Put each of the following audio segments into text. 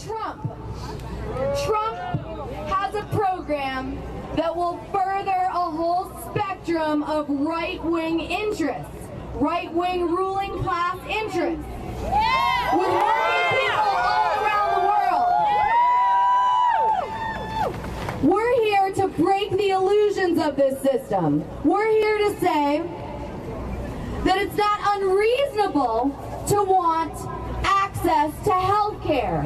Trump has a program that will further a whole spectrum of right-wing interests, right-wing ruling class interests, with working people all around the world. We're here to break the illusions of this system. We're here to say that it's not unreasonable to want access to health care,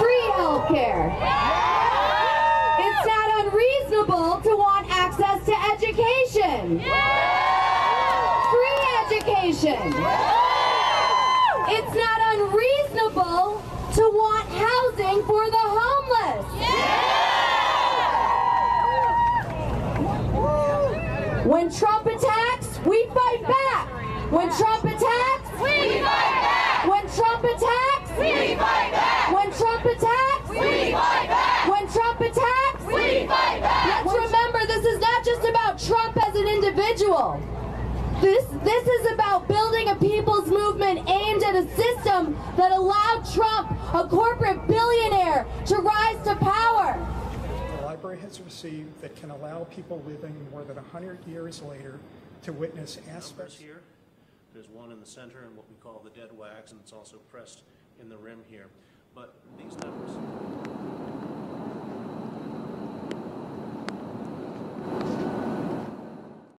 free health care. It's not unreasonable to want access to education, free education. It's not unreasonable to want housing for the homeless. When Trump attacks, we fight back. When Trump attacks, We fight back! when Trump attacks, We fight back! when Trump attacks, We fight back! when Trump attacks, We fight back! let's remember this is not just about Trump as an individual. This is about building a people's movement aimed at a system that allowed Trump, a corporate billionaire, to rise to power. The library has received that can allow people living more than 100 years later to witness aspects. Here, there's one in the center and what we call the dead wax, and it's also pressed in the rim here. But these numbers